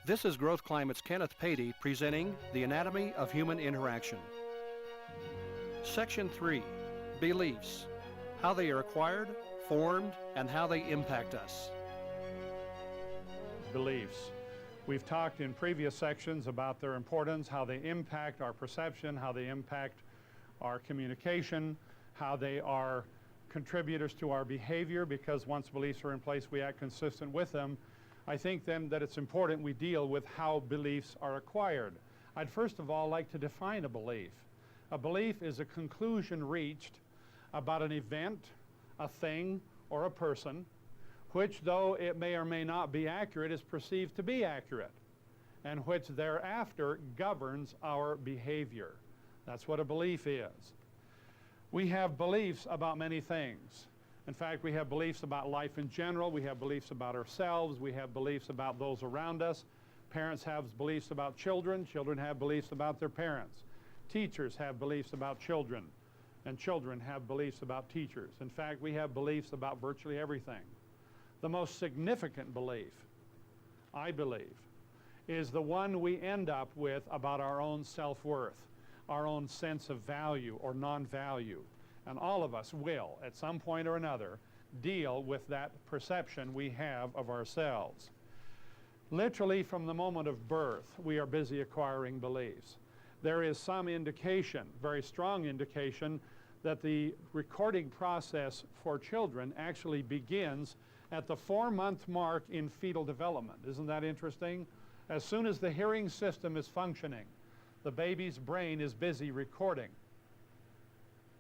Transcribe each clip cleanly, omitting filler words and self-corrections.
This is Growth Climate's Kenneth Patey presenting The Anatomy of Human Interaction. Section 3, Beliefs, how they are acquired, formed, and how they impact us. Beliefs. We've talked in previous sections about their importance, how they impact our perception, how they impact our communication, how they are contributors to our behavior, because once beliefs are in place, we act consistent with them. I think then that it's important we deal with how beliefs are acquired. I'd first of all like to define a belief. A belief is a conclusion reached about an event, a thing, or a person, which, though it may or may not be accurate, is perceived to be accurate, and which thereafter governs our behavior. That's what a belief is. We have beliefs about many things. In fact, we have beliefs about life in general, we have beliefs about ourselves, we have beliefs about those around us. Parents have beliefs about children, children have beliefs about their parents. Teachers have beliefs about children, and children have beliefs about teachers. In fact, we have beliefs about virtually everything. The most significant belief, I believe, is the one we end up with about our own self-worth, our own sense of value or non-value. And all of us will, at some point or another, deal with that perception we have of ourselves. Literally from the moment of birth, we are busy acquiring beliefs. There is some indication, very strong indication, that the recording process for children actually begins at the 4-month mark in fetal development. Isn't that interesting? As soon as the hearing system is functioning, the baby's brain is busy recording.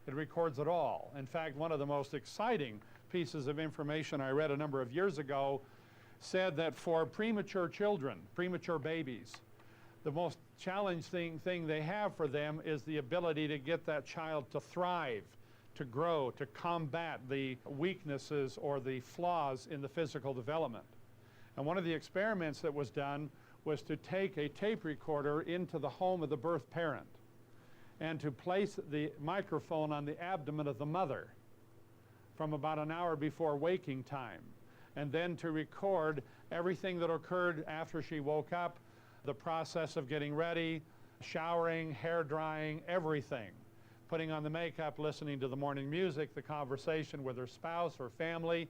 It records it all. In fact, one of the most exciting pieces of information I read a number of years ago said that for premature children, premature babies, the most challenging thing they have for them is the ability to get that child to thrive, to grow, to combat the weaknesses or the flaws in the physical development. And one of the experiments that was done was to take a tape recorder into the home of the birth parent and to place the microphone on the abdomen of the mother from about an hour before waking time, and then to record everything that occurred after she woke up, the process of getting ready, showering, hair drying, everything, putting on the makeup, listening to the morning music, the conversation with her spouse or family,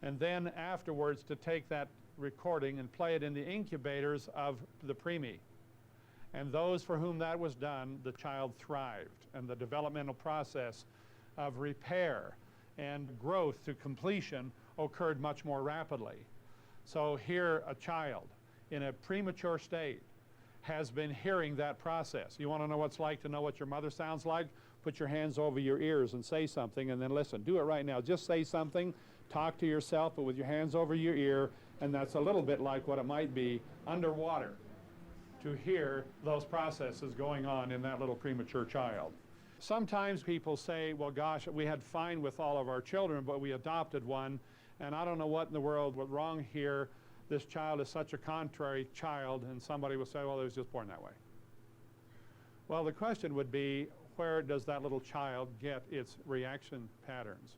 and then afterwards to take that recording and play it in the incubators of the preemie. And those for whom that was done, the child thrived, and the developmental process of repair and growth to completion occurred much more rapidly. So here a child in a premature state has been hearing that process. You want to know what it's like to know what your mother sounds like? Put your hands over your ears and say something, and then listen. Do it right now. Just say something. Talk to yourself, but with your hands over your ear, and that's a little bit like what it might be underwater to hear those processes going on in that little premature child. Sometimes people say, well, gosh, we had fine with all of our children, but we adopted one, and I don't know what in the world was wrong here. This child is such a contrary child, and somebody will say, well, it was just born that way. Well, the question would be, where does that little child get its reaction patterns?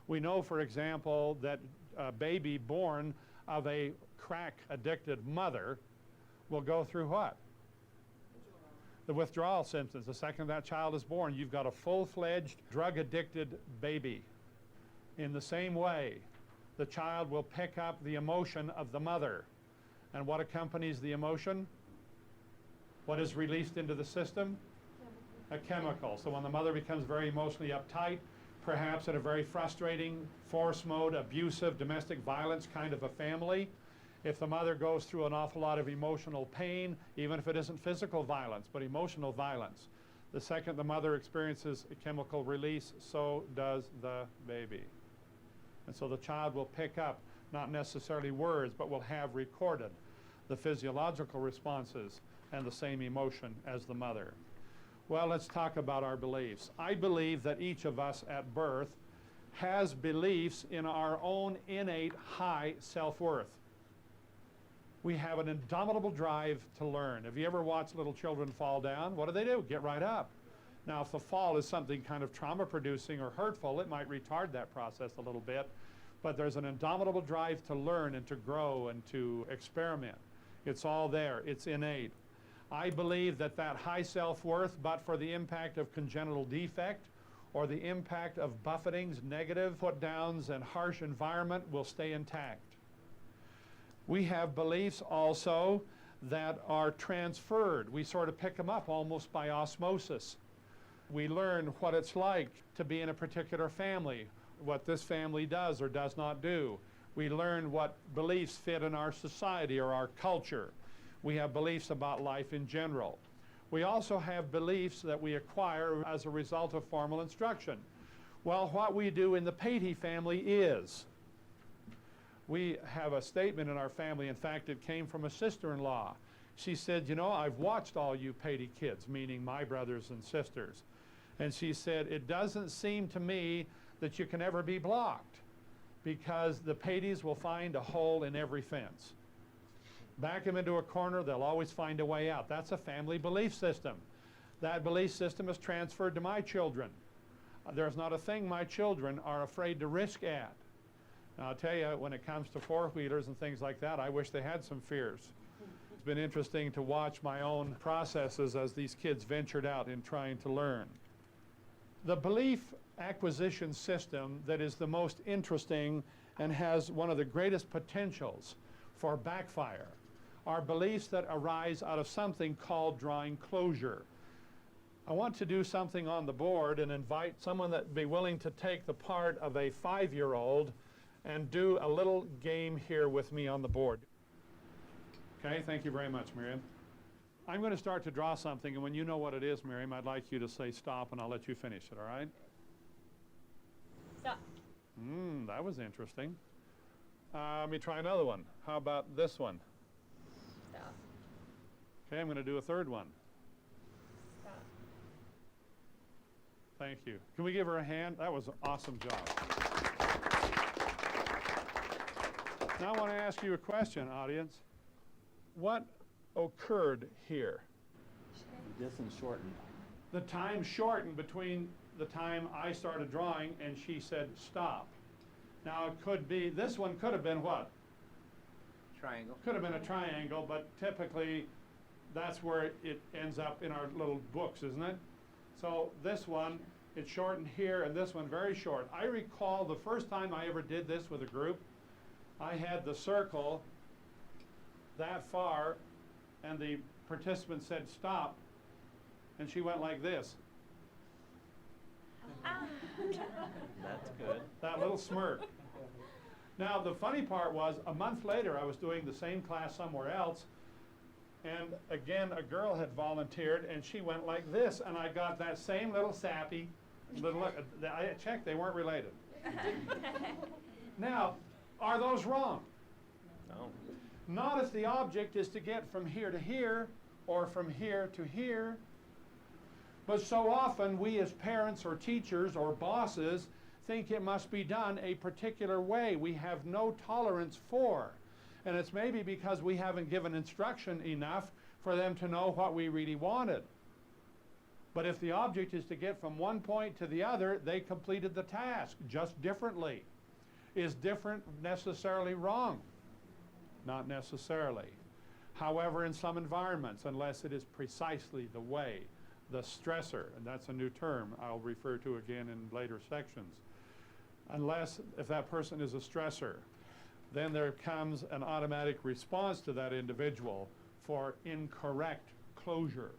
We know, for example, that a baby born of a crack-addicted mother will go through what? The withdrawal symptoms. The second that child is born, you've got a full-fledged drug-addicted baby. In the same way, the child will pick up the emotion of the mother. And what accompanies the emotion? What is released into the system? A chemical. So when the mother becomes very emotionally uptight, perhaps in a very frustrating, force mode, abusive, domestic violence kind of a family, if the mother goes through an awful lot of emotional pain, even if it isn't physical violence, but emotional violence, the second the mother experiences a chemical release, so does the baby. And so the child will pick up, not necessarily words, but will have recorded the physiological responses and the same emotion as the mother. Well, let's talk about our beliefs. I believe that each of us at birth has beliefs in our own innate high self-worth. We have an indomitable drive to learn. Have you ever watched little children fall down? What do? Get right up. Now, if the fall is something kind of trauma-producing or hurtful, it might retard that process a little bit, but there's an indomitable drive to learn and to grow and to experiment. It's all there. It's innate. I believe that that high self-worth, but for the impact of congenital defect or the impact of buffetings, negative put-downs, and harsh environment, will stay intact. We have beliefs also that are transferred. We sort of pick them up almost by osmosis. We learn what it's like to be in a particular family, what this family does or does not do. We learn what beliefs fit in our society or our culture. We have beliefs about life in general. We also have beliefs that we acquire as a result of formal instruction. Well, what we do in the Patey family is, we have a statement in our family. In fact, it came from a sister-in-law. She said, you know, I've watched all you Patey kids, meaning my brothers and sisters. And she said, it doesn't seem to me that you can ever be blocked, because the Pateys will find a hole in every fence. Back them into a corner, they'll always find a way out. That's a family belief system. That belief system is transferred to my children. There's not a thing my children are afraid to risk at. Now, I'll tell you, when it comes to four-wheelers and things like that, I wish they had some fears. It's been interesting to watch my own processes as these kids ventured out in trying to learn. The belief acquisition system that is the most interesting and has one of the greatest potentials for backfire are beliefs that arise out of something called drawing closure. I want to do something on the board and invite someone that would be willing to take the part of a 5-year-old and do a little game here with me on the board. Okay, thank you very much, Miriam. I'm going to start to draw something, and when you know what it is, Miriam, I'd like you to say stop, and I'll let you finish it, all right? Stop. That was interesting. Let me try another one. How about this one? Stop. Okay, I'm going to do a third one. Stop. Thank you. Can we give her a hand? That was an awesome job. Now I want to ask you a question, audience. What occurred here? Distance shortened. The time shortened between the time I started drawing and she said stop. Now it could be, this one could have been what? Triangle. Could have been a triangle, but typically that's where it ends up in our little books, isn't it? So this one, it's shortened here, and this one very short. I recall the first time I ever did this with a group, I had the circle that far, and the participant said stop, and she went like this. That's good. That little smirk. Now the funny part was, a month later I was doing the same class somewhere else, and again a girl had volunteered, and she went like this, and I got that same little sappy little look. I checked, they weren't related. Now, are those wrong? No. Not if the object is to get from here to here, or from here to here. But so often we as parents or teachers or bosses think it must be done a particular way we have no tolerance for. And it's maybe because we haven't given instruction enough for them to know what we really wanted. But if the object is to get from one point to the other, they completed the task, just differently. Is different necessarily wrong? Not necessarily. However, in some environments, unless it is precisely the way, the stressor, and that's a new term I'll refer to again in later sections, unless if that person is a stressor, then there comes an automatic response to that individual for incorrect closure.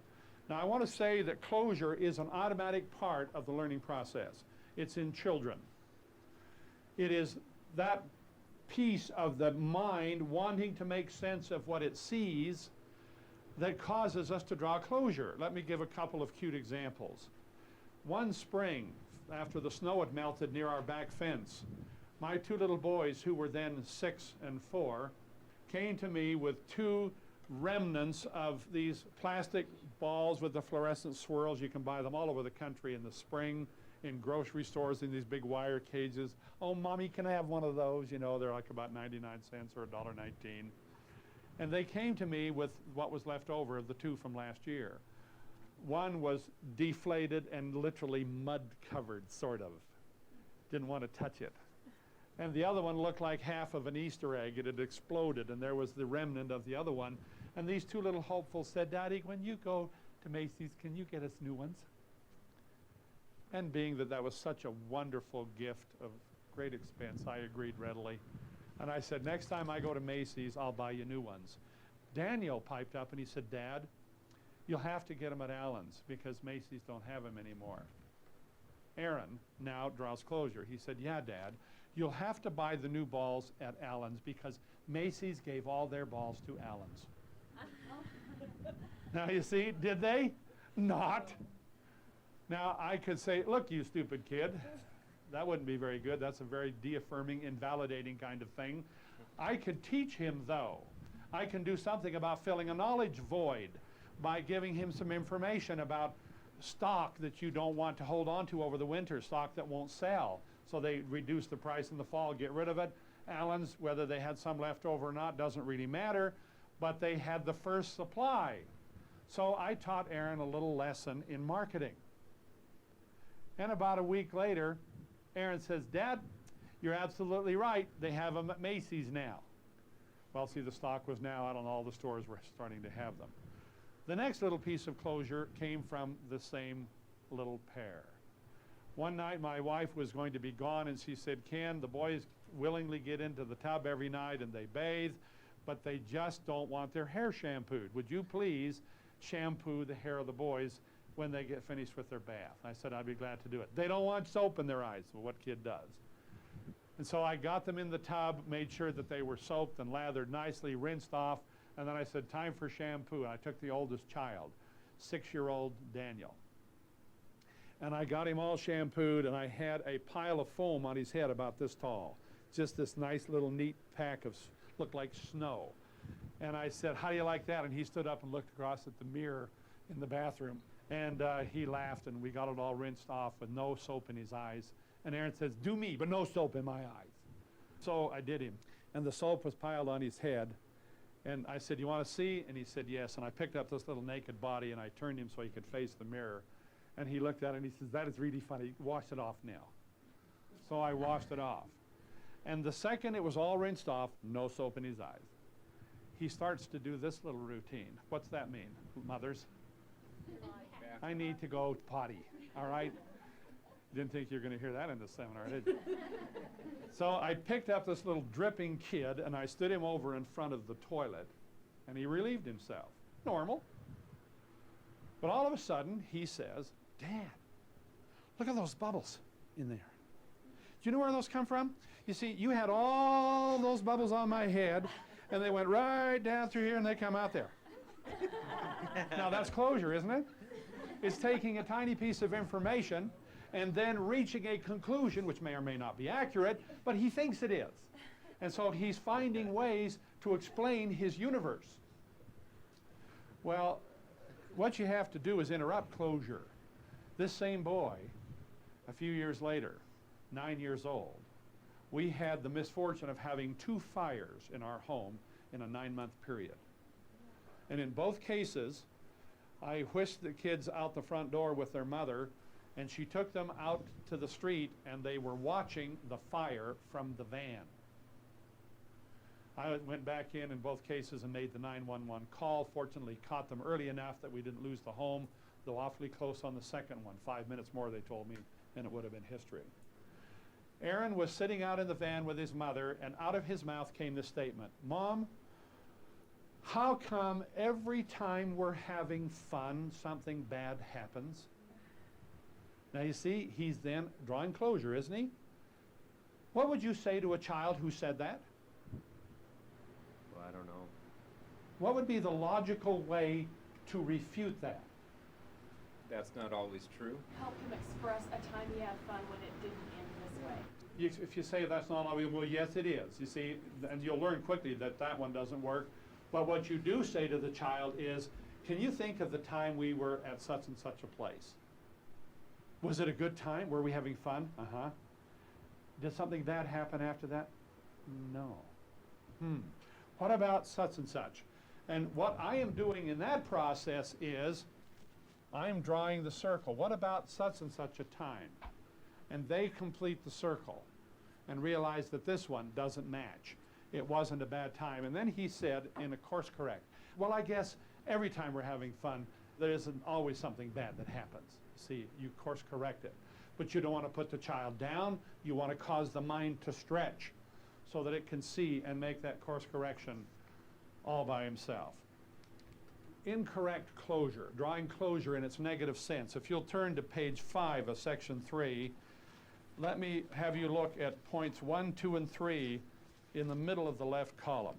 Now I want to say that closure is an automatic part of the learning process. It's in children. It is that piece of the mind wanting to make sense of what it sees that causes us to draw closure. Let me give a couple of cute examples. One spring, after the snow had melted near our back fence, my two little boys, who were then 6 and 4, came to me with 2 remnants of these plastic balls with the fluorescent swirls. You can buy them all over the country in the spring, in grocery stores, in these big wire cages. Oh, Mommy, can I have one of those? You know, they're like about 99 cents or $1.19. And they came to me with what was left over of the 2 from last year. One was deflated and literally mud covered, sort of. Didn't want to touch it. And the other one looked like half of an Easter egg. It had exploded, and there was the remnant of the other one. And these two little hopefuls said, Daddy, when you go to Macy's, can you get us new ones? And being that that was such a wonderful gift of great expense, I agreed readily. And I said, next time I go to Macy's, I'll buy you new ones. Daniel piped up and he said, Dad, you'll have to get them at Allen's because Macy's don't have them anymore. Aaron now draws closure. He said, yeah, Dad, you'll have to buy the new balls at Allen's because Macy's gave all their balls to Allen's. Now you see, did they? Not. Now I could say, look, you stupid kid. That wouldn't be very good. That's a very de-affirming, invalidating kind of thing. I could teach him, though. I can do something about filling a knowledge void by giving him some information about stock that you don't want to hold on to over the winter, stock that won't sell. So they reduce the price in the fall, get rid of it. Allen's, whether they had some left over or not, doesn't really matter, but they had the first supply. So I taught Aaron a little lesson in marketing. And about a week later, Aaron says, Dad, you're absolutely right. They have them at Macy's now. Well, see, the stock was now out on all the stores. We're starting to have them. The next little piece of closure came from the same little pair. One night, my wife was going to be gone, and she said, Ken, the boys willingly get into the tub every night, and they bathe, but they just don't want their hair shampooed. Would you please shampoo the hair of the boys when they get finished with their bath? I said, I'd be glad to do it. They don't want soap in their eyes. Well, what kid does? And so I got them in the tub, made sure that they were soaped and lathered nicely, rinsed off, and then I said, time for shampoo. And I took the oldest child, 6-year-old Daniel. And I got him all shampooed, and I had a pile of foam on his head about this tall. Just this nice little neat pack of, looked like snow. And I said, how do you like that? And he stood up and looked across at the mirror in the bathroom. And he laughed, and we got it all rinsed off with no soap in his eyes. And Aaron says, do me, but no soap in my eyes. So I did him. And the soap was piled on his head. And I said, you want to see? And he said, yes. And I picked up this little naked body, and I turned him so he could face the mirror. And he looked at it, and he says, that is really funny. Wash it off now. So I washed it off. And the second it was all rinsed off, no soap in his eyes. He starts to do this little routine. What's that mean, mothers? I need to go potty, all right? Didn't think you were going to hear that in the seminar, did you? So I picked up this little dripping kid, and I stood him over in front of the toilet, and he relieved himself. Normal. But all of a sudden, he says, Dad, look at those bubbles in there. Do you know where those come from? You see, you had all those bubbles on my head, and they went right down through here, and they come out there. Now, that's closure, isn't it? It's taking a tiny piece of information and then reaching a conclusion, which may or may not be accurate, but he thinks it is. And so he's finding ways to explain his universe. Well, what you have to do is interrupt closure. This same boy, a few years later, 9 years old, we had the misfortune of having 2 fires in our home in a 9-month period. And in both cases, I whisked the kids out the front door with their mother, and she took them out to the street, and they were watching the fire from the van. I went back in both cases and made the 911 call. Fortunately, caught them early enough that we didn't lose the home, though awfully close on the second one. 5 minutes more, they told me, and it would have been history. Aaron was sitting out in the van with his mother, and out of his mouth came the statement, Mom, how come every time we're having fun, something bad happens? Now you see, he's then drawing closure, isn't he? What would you say to a child who said that? Well, I don't know. What would be the logical way to refute that? That's not always true. Help him express a time he had fun when it didn't end this way. If you say that's not always, well, yes, it is. You see, and you'll learn quickly that that one doesn't work. But what you do say to the child is, can you think of the time we were at such and such a place? Was it a good time? Were we having fun? Uh-huh. Did something bad happen after that? No. What about such and such? And what I am doing in that process is I'm drawing the circle. What about such and such a time? And they complete the circle. and realized that this one doesn't match. It wasn't a bad time. And then he said in a course correct, well, I guess every time we're having fun, there isn't always something bad that happens. See, you course correct it. But you don't want to put the child down. You want to cause the mind to stretch so that it can see and make that course correction all by himself. Incorrect closure, drawing closure in its negative sense. If you'll turn to page 5 of section 3, let me have you look at points 1, 2, and 3 in the middle of the left column.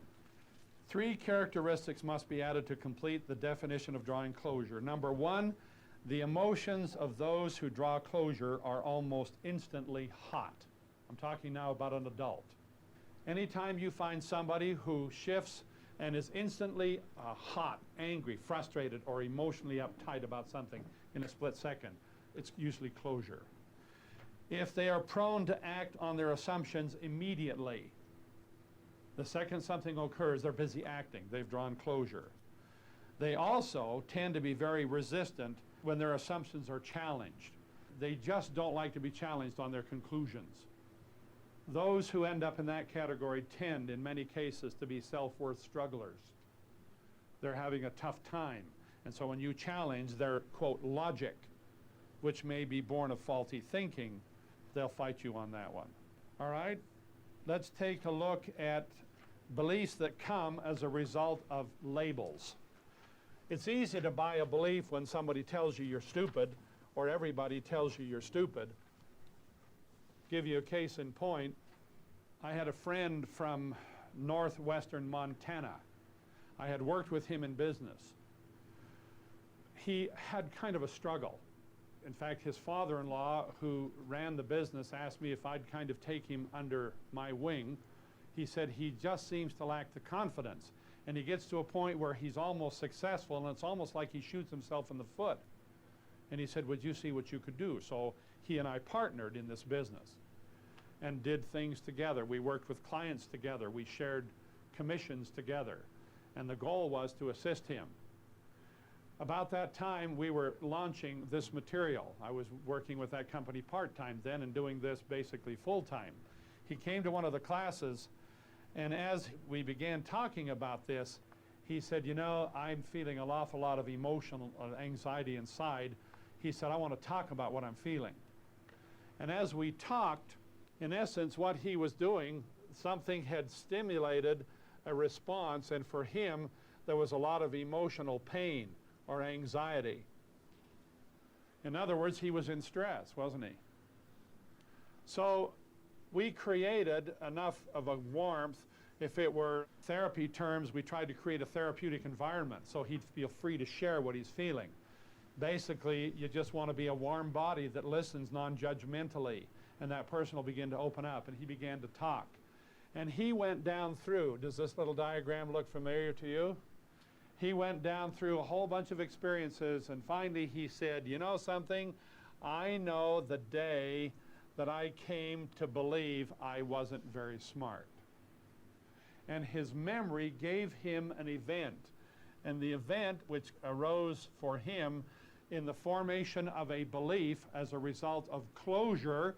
3 characteristics must be added to complete the definition of drawing closure. Number 1, the emotions of those who draw closure are almost instantly hot. I'm talking now about an adult. Anytime you find somebody who shifts and is instantly hot, angry, frustrated, or emotionally uptight about something in a split second, it's usually closure. If they are prone to act on their assumptions immediately, the second something occurs, they're busy acting. They've drawn closure. They also tend to be very resistant when their assumptions are challenged. They just don't like to be challenged on their conclusions. Those who end up in that category tend, in many cases, to be self-worth strugglers. They're having a tough time. And so when you challenge their, quote, logic, which may be born of faulty thinking, they'll fight you on that one. All right? Let's take a look at beliefs that come as a result of labels. It's easy to buy a belief when somebody tells you you're stupid, or everybody tells you you're stupid. Give you a case in point. I had a friend from northwestern Montana. I had worked with him in business. He had kind of a struggle. In fact, his father-in-law, who ran the business, asked me if I'd kind of take him under my wing. He said he just seems to lack the confidence. And he gets to a point where he's almost successful, and it's almost like he shoots himself in the foot. And he said, would you see what you could do? So he and I partnered in this business and did things together. We worked with clients together. We shared commissions together. And the goal was to assist him. About that time, we were launching this material. I was working with that company part-time then and doing this basically full-time. He came to one of the classes, and as we began talking about this, he said, you know, I'm feeling an awful lot of emotional anxiety inside. He said, I want to talk about what I'm feeling. And as we talked, in essence, what he was doing, something had stimulated a response, and for him, there was a lot of emotional pain or anxiety. In other words, he was in stress, wasn't he? So we created enough of a warmth. If it were therapy terms, we tried to create a therapeutic environment so he'd feel free to share what he's feeling. Basically, you just want to be a warm body that listens non-judgmentally, and that person will begin to open up, and he began to talk. And he went down through, does this little diagram look familiar to you? He went down through a whole bunch of experiences, and finally he said, you know something? I know the day that I came to believe I wasn't very smart. And his memory gave him an event. And the event, which arose for him in the formation of a belief as a result of closure,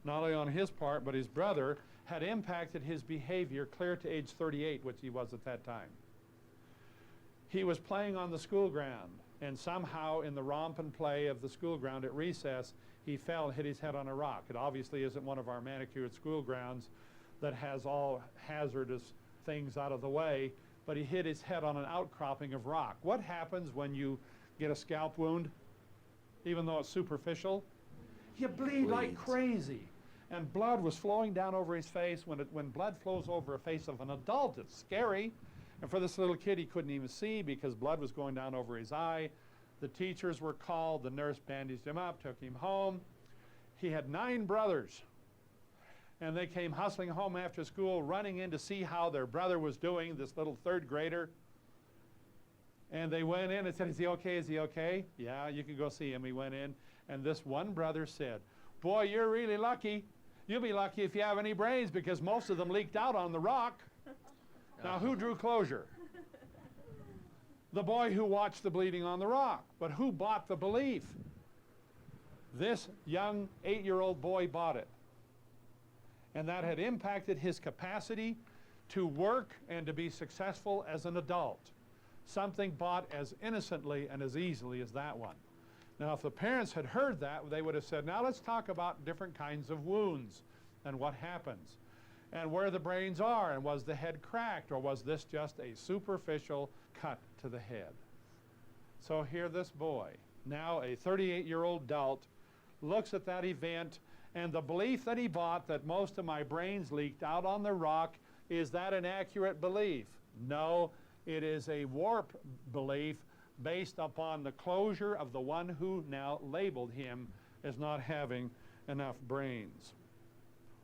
not only on his part, but his brother, had impacted his behavior clear to age 38, which he was at that time. He was playing on the school ground, and somehow in the romp and play of the school ground at recess, he fell and hit his head on a rock. It obviously isn't one of our manicured school grounds that has all hazardous things out of the way, but he hit his head on an outcropping of rock. What happens when you get a scalp wound, even though it's superficial? You bleed like crazy. And blood was flowing down over his face. When blood flows over a face of an adult, it's scary. And for this little kid, he couldn't even see because blood was going down over his eye. The teachers were called. The nurse bandaged him up, took him home. He had 9 brothers. And they came hustling home after school, running in to see how their brother was doing, this little 3rd grader. And they went in and said, is he okay? Is he okay? Yeah, you can go see him. He went in, and this one brother said, boy, you're really lucky. You'll be lucky if you have any brains because most of them leaked out on the rock. Now, who drew closure? The boy who watched the bleeding on the rock. But who bought the belief? This young 8-year-old boy bought it. and that had impacted his capacity to work and to be successful as an adult. Something bought as innocently and as easily as that one. Now, if the parents had heard that, they would have said, now let's talk about different kinds of wounds and what happens and where the brains are, and was the head cracked, or was this just a superficial cut to the head? So here this boy, now a 38-year-old adult, looks at that event, and the belief that he bought that most of my brains leaked out on the rock, is that an accurate belief? No, it is a warped belief based upon the closure of the one who now labeled him as not having enough brains.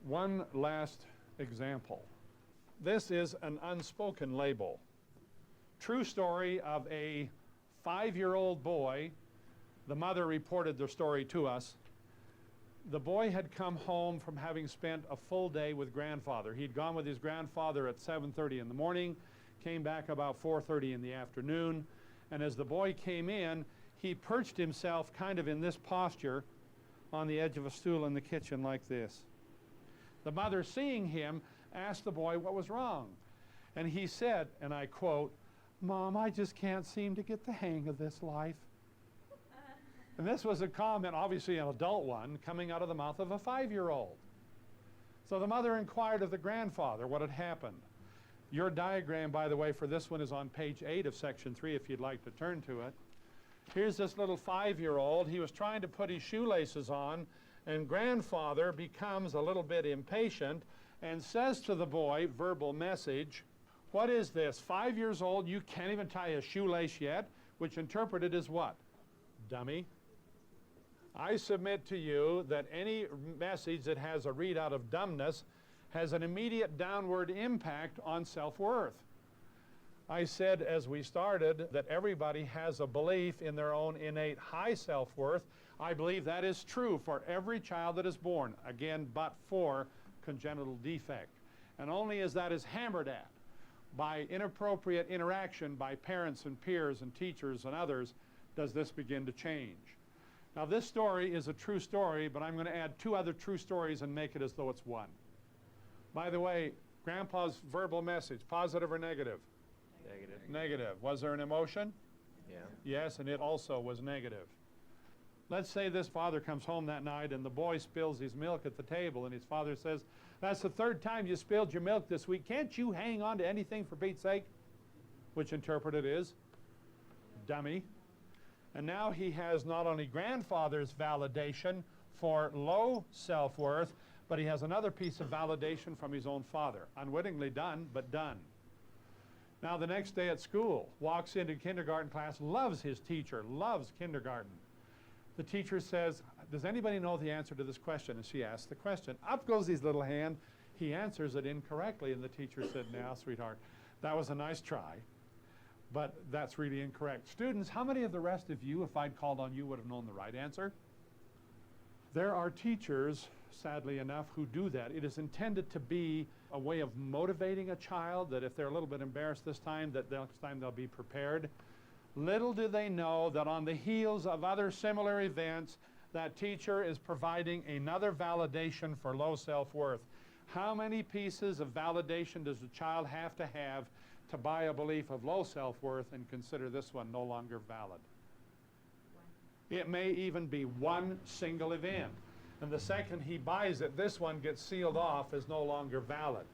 One last example. This is an unspoken label. True story of a 5-year-old boy. The mother reported the story to us. The boy had come home from having spent a full day with grandfather. He'd gone with his grandfather at 7:30 in the morning, came back about 4:30 in the afternoon, and as the boy came in, he perched himself kind of in this posture on the edge of a stool in the kitchen like this. The mother, seeing him, asked the boy what was wrong. And he said, and I quote, "Mom, I just can't seem to get the hang of this life." And this was a comment, obviously an adult one, coming out of the mouth of a 5-year-old. So the mother inquired of the grandfather what had happened. Your diagram, by the way, for this one is on page 8 of section 3 if you'd like to turn to it. Here's this little 5-year-old. He was trying to put his shoelaces on, and grandfather becomes a little bit impatient and says to the boy, verbal message, "What is this? 5 years old, you can't even tie a shoelace yet?" Which interpreted as what? Dummy. I submit to you that any message that has a readout of dumbness has an immediate downward impact on self-worth. I said as we started that everybody has a belief in their own innate high self-worth. I believe that is true for every child that is born, again, but for congenital defect. And only as that is hammered at by inappropriate interaction by parents and peers and teachers and others does this begin to change. Now, this story is a true story, but I'm going to add 2 other true stories and make it as though it's one. By the way, Grandpa's verbal message, positive or negative? Negative. Negative. Was there an emotion? Yeah. Yes, and it also was negative. Let's say this father comes home that night and the boy spills his milk at the table, and his father says, "That's the 3rd time you spilled your milk this week. Can't you hang on to anything for Pete's sake?" Which interpreted is dummy. And now he has not only grandfather's validation for low self-worth, but he has another piece of validation from his own father. Unwittingly done, but done. Now the next day at school, walks into kindergarten class, loves his teacher, loves kindergarten. The teacher says, "Does anybody know the answer to this question?" And she asks the question. Up goes his little hand. He answers it incorrectly, and the teacher said, "Now, sweetheart, that was a nice try, but that's really incorrect." Students, how many of the rest of you, if I'd called on you, would have known the right answer? There are teachers, sadly enough, who do that. It is intended to be a way of motivating a child, that if they're a little bit embarrassed this time, that next time they'll be prepared. Little do they know that on the heels of other similar events, that teacher is providing another validation for low self-worth. How many pieces of validation does a child have to buy a belief of low self-worth and consider this one no longer valid? It may even be one single event. And the second he buys it, this one gets sealed off as no longer valid.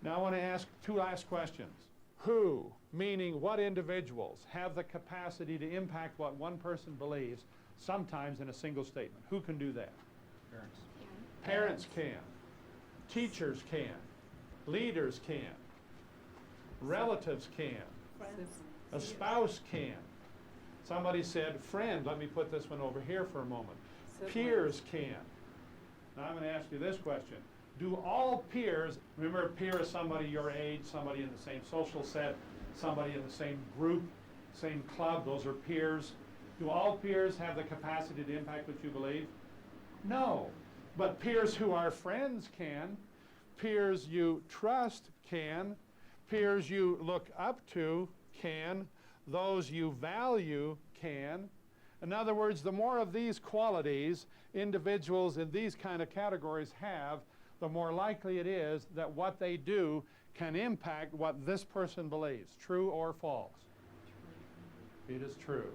Now I want to ask 2 last questions. Who, meaning what individuals, have the capacity to impact what one person believes, sometimes in a single statement? Who can do that? Parents. Parents can. Teachers can. Leaders can. Relatives can. A spouse can. Somebody said, friend. Let me put this one over here for a moment. Peers can. Now I'm going to ask you this question. Do all peers, remember peer is somebody your age, somebody in the same social set, somebody in the same group, same club, those are peers. Do all peers have the capacity to impact what you believe? No. But peers who are friends can. Peers you trust can. Peers you look up to can. Those you value can. In other words, the more of these qualities individuals in these kind of categories have, the more likely it is that what they do can impact what this person believes, true or false. It is true.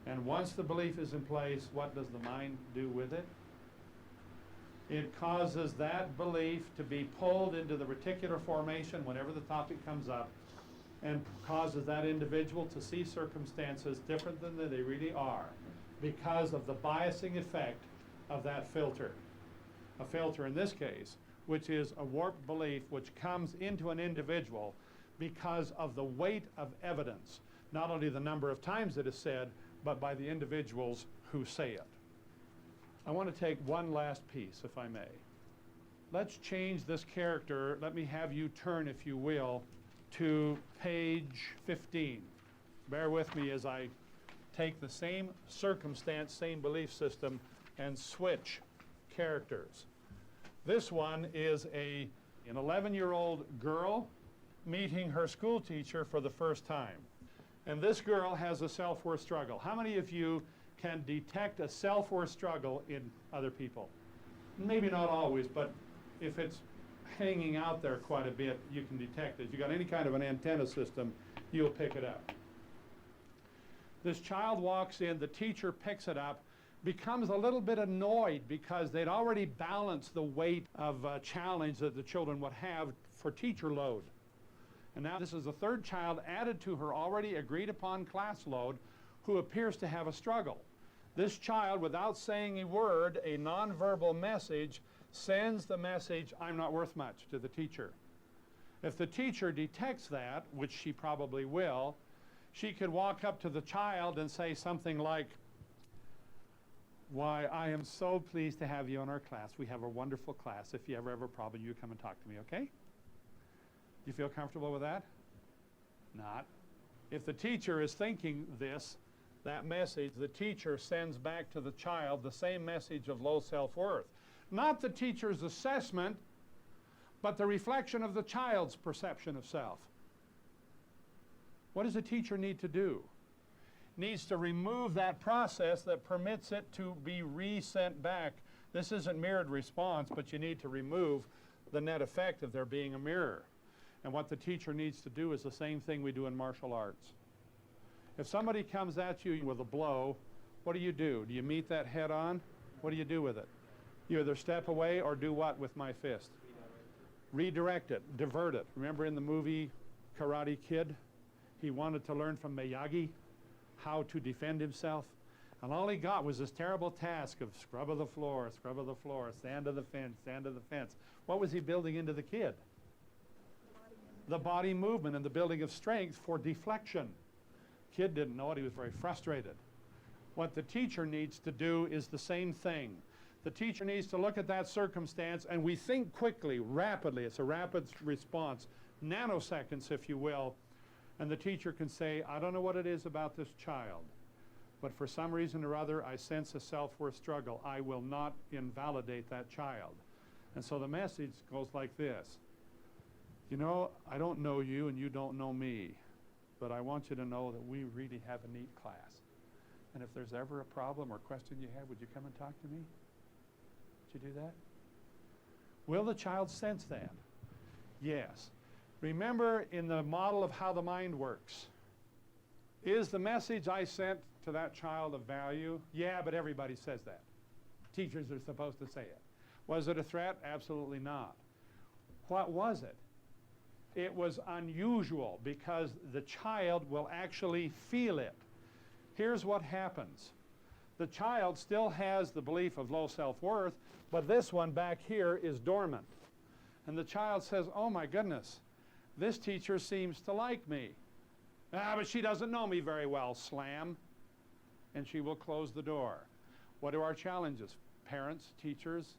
And once the belief is in place, what does the mind do with it? It causes that belief to be pulled into the reticular formation whenever the topic comes up, and causes that individual to see circumstances different than they really are because of the biasing effect of that filter. A filter in this case, which is a warped belief which comes into an individual because of the weight of evidence, not only the number of times it is said, but by the individuals who say it. I want to take one last piece, if I may. Let's change this character. Let me have you turn, if you will, to page 15. Bear with me as I take the same circumstance, same belief system, and switch characters. This one is an 11-year-old girl meeting her school teacher for the first time. And this girl has a self-worth struggle. How many of you can detect a self-worth struggle in other people? Maybe not always, but if it's hanging out there quite a bit, you can detect it. If you've got any kind of an antenna system, you'll pick it up. This child walks in, the teacher picks it up, becomes a little bit annoyed because they'd already balanced the weight of a challenge that the children would have for teacher load. And now this is the third child added to her already agreed upon class load who appears to have a struggle. This child, without saying a word, a nonverbal message, sends the message, "I'm not worth much," to the teacher. If the teacher detects that, which she probably will, she could walk up to the child and say something like, "Why, I am so pleased to have you in our class. We have a wonderful class. If you ever have a problem, you come and talk to me, okay?" You feel comfortable with that? Not. If the teacher is thinking this, that message, the teacher sends back to the child the same message of low self-worth. Not the teacher's assessment, but the reflection of the child's perception of self. What does the teacher need to do? Needs to remove that process that permits it to be resent back. This isn't mirrored response, but you need to remove the net effect of there being a mirror. And what the teacher needs to do is the same thing we do in martial arts. If somebody comes at you with a blow, what do? Do you meet that head on? What do you do with it? You either step away or do what with my fist? Redirect it, divert it. Remember in the movie Karate Kid, he wanted to learn from Miyagi how to defend himself. And all he got was this terrible task of scrub of the floor, sand of the fence, sand of the fence. What was he building into the kid? The body movement and the building of strength for deflection. Kid didn't know it, he was very frustrated. What the teacher needs to do is the same thing. The teacher needs to look at that circumstance, and we think quickly, rapidly. It's a rapid response, nanoseconds, if you will. And the teacher can say, "I don't know what it is about this child, but for some reason or other, I sense a self-worth struggle. I will not invalidate that child." And so the message goes like this. "You know, I don't know you and you don't know me, but I want you to know that we really have a neat class. And if there's ever a problem or question you have, would you come and talk to me?" Would you do that? Will the child sense that? Yes. Remember in the model of how the mind works, is the message I sent to that child of value? Yeah, but everybody says that. Teachers are supposed to say it. Was it a threat? Absolutely not. What was it? It was unusual because the child will actually feel it. Here's what happens. The child still has the belief of low self-worth, but this one back here is dormant. And the child says, "Oh my goodness, this teacher seems to like me. Ah, but she doesn't know me very well," slam. And she will close the door. What are our challenges? Parents, teachers?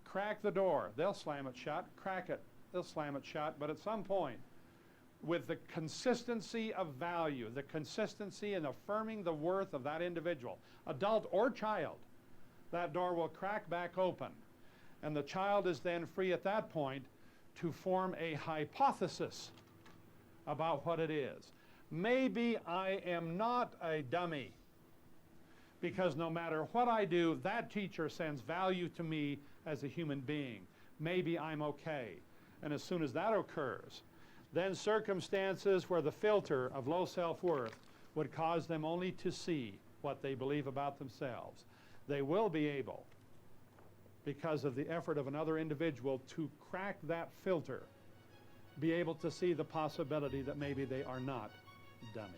Crack the door. They'll slam it shut. Crack it. They'll slam it shut. But at some point, with the consistency of value, the consistency in affirming the worth of that individual, adult or child, that door will crack back open. And the child is then free at that point to form a hypothesis about what it is. Maybe I am not a dummy, because no matter what I do, that teacher sends value to me as a human being. Maybe I'm okay. And as soon as that occurs, then circumstances where the filter of low self-worth would cause them only to see what they believe about themselves, they will be able, because of the effort of another individual, to crack that filter, be able to see the possibility that maybe they are not dummies.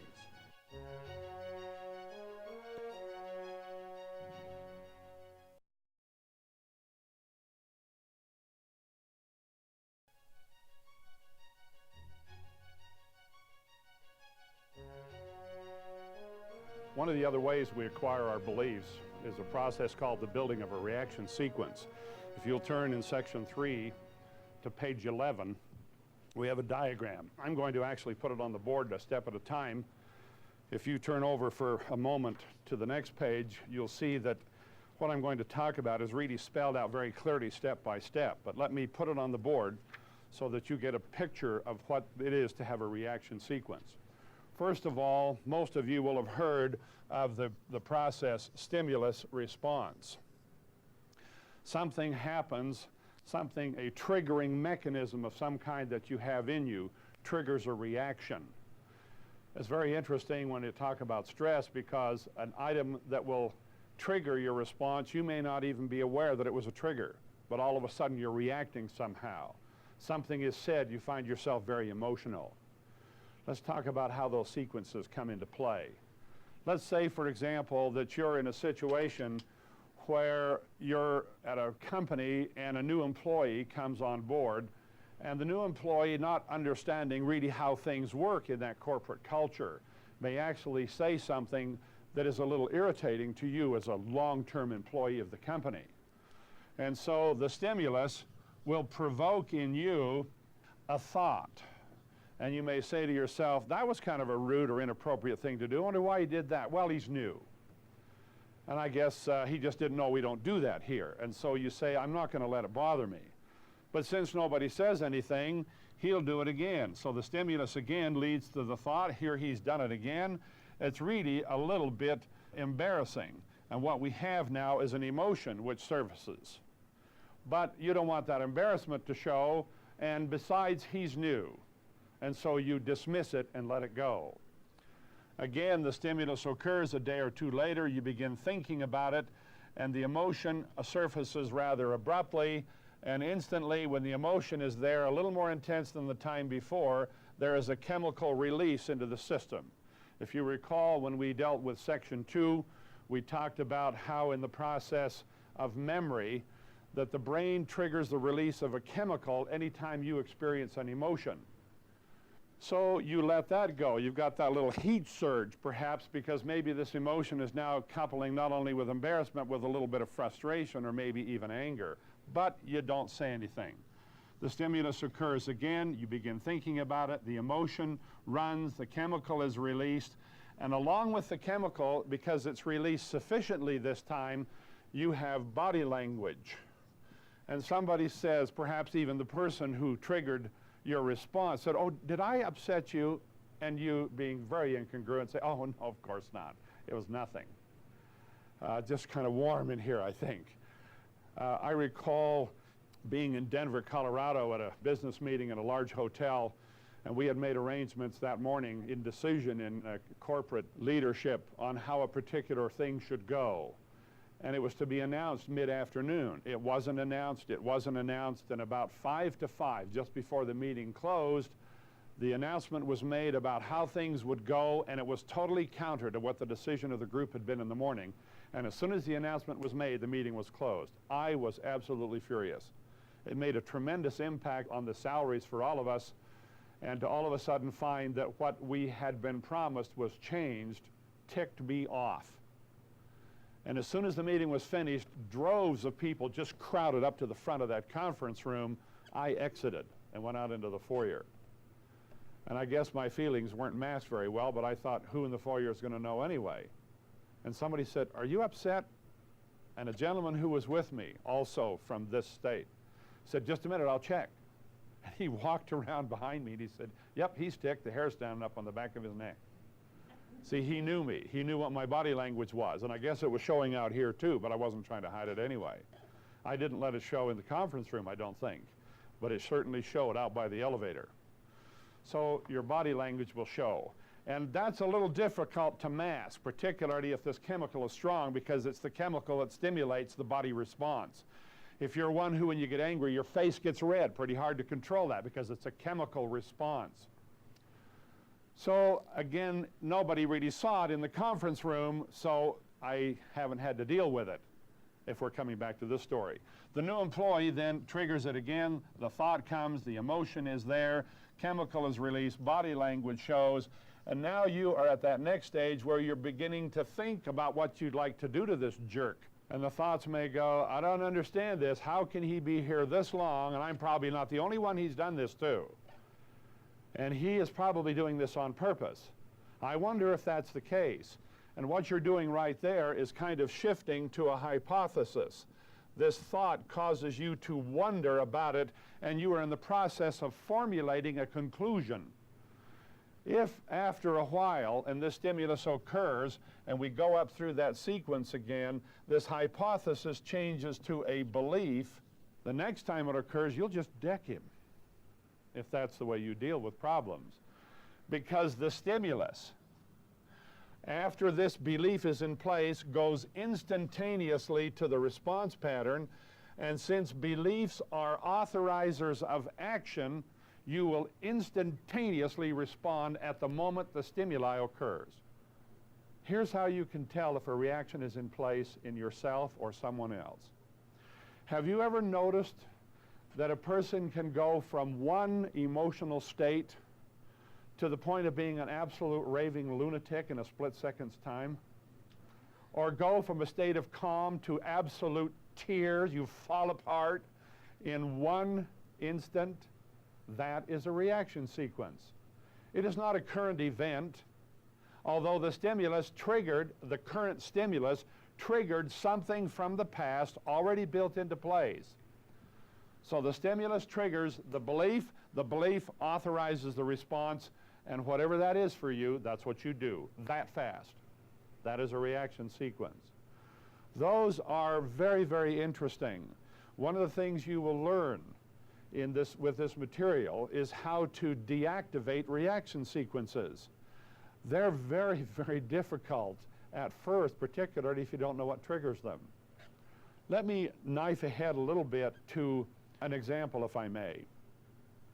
One of the other ways we acquire our beliefs is a process called the building of a reaction sequence. If you'll turn in section 3 to page 11, we have a diagram. I'm going to actually put it on the board a step at a time. If you turn over for a moment to the next page, you'll see that what I'm going to talk about is really spelled out very clearly step by step. But let me put it on the board so that you get a picture of what it is to have a reaction sequence. First of all, most of you will have heard of the process stimulus response. Something happens, a triggering mechanism of some kind that you have in you triggers a reaction. It's very interesting when you talk about stress, because an item that will trigger your response, you may not even be aware that it was a trigger, but all of a sudden you're reacting somehow. Something is said, you find yourself very emotional. Let's talk about how those sequences come into play. Let's say, for example, that you're in a situation where you're at a company and a new employee comes on board, and the new employee, not understanding really how things work in that corporate culture, may actually say something that is a little irritating to you as a long-term employee of the company. And so the stimulus will provoke in you a thought. And you may say to yourself, that was kind of a rude or inappropriate thing to do. I wonder why he did that. Well, he's new. And I guess he just didn't know we don't do that here. And so you say, I'm not going to let it bother me. But since nobody says anything, he'll do it again. So the stimulus again leads to the thought, here he's done it again. It's really a little bit embarrassing. And what we have now is an emotion which surfaces. But you don't want that embarrassment to show, and besides, he's new. And so you dismiss it and let it go. Again, the stimulus occurs a day or two later, you begin thinking about it, and the emotion surfaces rather abruptly, and instantly, when the emotion is there, a little more intense than the time before, there is a chemical release into the system. If you recall, when we dealt with section 2, we talked about how in the process of memory, that the brain triggers the release of a chemical anytime you experience an emotion. So you let that go. You've got that little heat surge, perhaps, because maybe this emotion is now coupling not only with embarrassment, with a little bit of frustration or maybe even anger. But you don't say anything. The stimulus occurs again. You begin thinking about it. The emotion runs. The chemical is released. And along with the chemical, because it's released sufficiently this time, you have body language. And somebody says, perhaps even the person who triggered your response, said, oh, did I upset you? And you, being very incongruent, say, oh, no, of course not. It was nothing. Just kind of warm in here, I think. I recall being in Denver, Colorado at a business meeting in a large hotel, and we had made arrangements that morning in decision in corporate leadership on how a particular thing should go. And it was to be announced mid-afternoon. It wasn't announced, and about 5 to 5, just before the meeting closed, the announcement was made about how things would go, and it was totally counter to what the decision of the group had been in the morning. And as soon as the announcement was made, the meeting was closed. I was absolutely furious. It made a tremendous impact on the salaries for all of us, and to all of a sudden find that what we had been promised was changed ticked me off. And as soon as the meeting was finished, droves of people just crowded up to the front of that conference room. I exited and went out into the foyer. And I guess my feelings weren't masked very well, but I thought, who in the foyer is going to know anyway? And somebody said, are you upset? And a gentleman who was with me, also from this state, said, just a minute, I'll check. And he walked around behind me and he said, yep, he's ticked, the hair's standing up on the back of his neck. See, he knew me. He knew what my body language was, and I guess it was showing out here too, but I wasn't trying to hide it anyway. I didn't let it show in the conference room, I don't think, but it certainly showed out by the elevator. So your body language will show. And that's a little difficult to mask, particularly if this chemical is strong, because it's the chemical that stimulates the body response. If you're one who, when you get angry, your face gets red, pretty hard to control that because it's a chemical response. So again, nobody really saw it in the conference room, so I haven't had to deal with it, if we're coming back to this story. The new employee then triggers it again, the thought comes, the emotion is there, chemical is released, body language shows, and now you are at that next stage where you're beginning to think about what you'd like to do to this jerk. And the thoughts may go, I don't understand this, how can he be here this long, and I'm probably not the only one he's done this to. And he is probably doing this on purpose. I wonder if that's the case. And what you're doing right there is kind of shifting to a hypothesis. This thought causes you to wonder about it, and you are in the process of formulating a conclusion. If after a while, and this stimulus occurs, and we go up through that sequence again, this hypothesis changes to a belief, the next time it occurs, you'll just deck him, if that's the way you deal with problems. Because the stimulus, after this belief is in place, goes instantaneously to the response pattern, and since beliefs are authorizers of action, you will instantaneously respond at the moment the stimuli occurs. Here's how you can tell if a reaction is in place in yourself or someone else. Have you ever noticed that a person can go from one emotional state to the point of being an absolute raving lunatic in a split second's time? Or go from a state of calm to absolute tears, you fall apart in one instant? That is a reaction sequence. It is not a current event, although the stimulus triggered, the current stimulus triggered something from the past already built into place. So the stimulus triggers the belief authorizes the response, and whatever that is for you, that's what you do, that fast. That is a reaction sequence. Those are very, very interesting. One of the things you will learn with this material is how to deactivate reaction sequences. They're very, very difficult at first, particularly if you don't know what triggers them. Let me knife ahead a little bit to an example, if I may.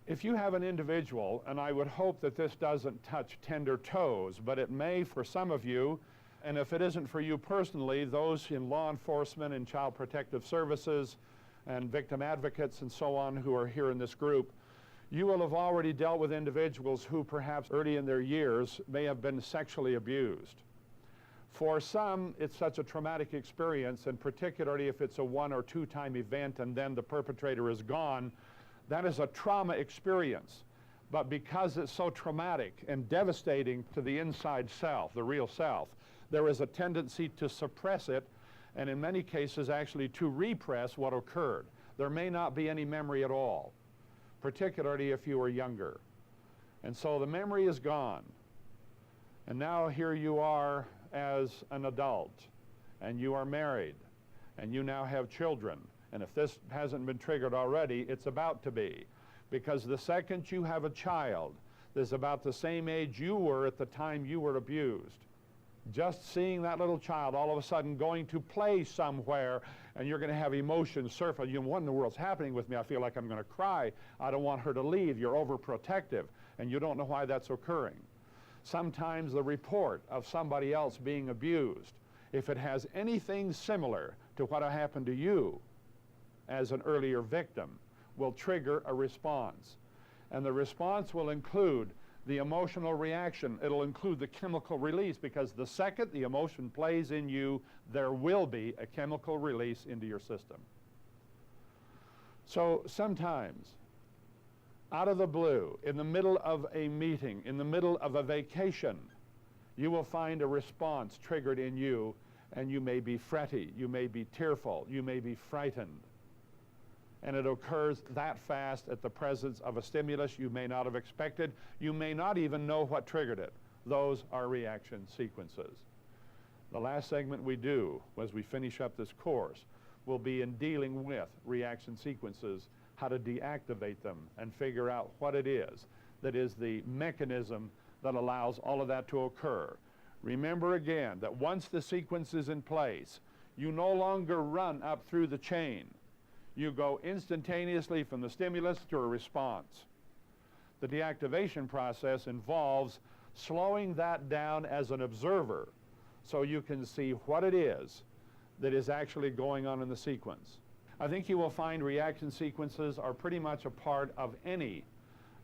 If you have an individual, and I would hope that this doesn't touch tender toes, but it may for some of you, and if it isn't for you personally, those in law enforcement and child protective services and victim advocates and so on who are here in this group, you will have already dealt with individuals who perhaps early in their years may have been sexually abused. For some, it's such a traumatic experience, and particularly if it's a 1 or 2 time event and then the perpetrator is gone, that is a trauma experience. But because it's so traumatic and devastating to the inside self, the real self, there is a tendency to suppress it, and in many cases actually to repress what occurred. There may not be any memory at all, particularly if you were younger. And so the memory is gone. And now here you are as an adult, and you are married, and you now have children. And if this hasn't been triggered already, it's about to be. Because the second you have a child that's about the same age you were at the time you were abused, just seeing that little child all of a sudden going to play somewhere, and you're going to have emotions surface. You know, what in the world's happening with me? I feel like I'm going to cry. I don't want her to leave. You're overprotective, and you don't know why that's occurring. Sometimes the report of somebody else being abused, if it has anything similar to what happened to you as an earlier victim, will trigger a response. And the response will include the emotional reaction. It'll include the chemical release, because the second the emotion plays in you, there will be a chemical release into your system. So sometimes, out of the blue, in the middle of a meeting, in the middle of a vacation, you will find a response triggered in you, and you may be fretty, you may be tearful, you may be frightened. And it occurs that fast at the presence of a stimulus you may not have expected. You may not even know what triggered it. Those are reaction sequences. The last segment we do, as we finish up this course, will be in dealing with reaction sequences, how to deactivate them and figure out what it is that is the mechanism that allows all of that to occur. Remember again that once the sequence is in place, you no longer run up through the chain. You go instantaneously from the stimulus to a response. The deactivation process involves slowing that down as an observer so you can see what it is that is actually going on in the sequence. I think you will find reaction sequences are pretty much a part of any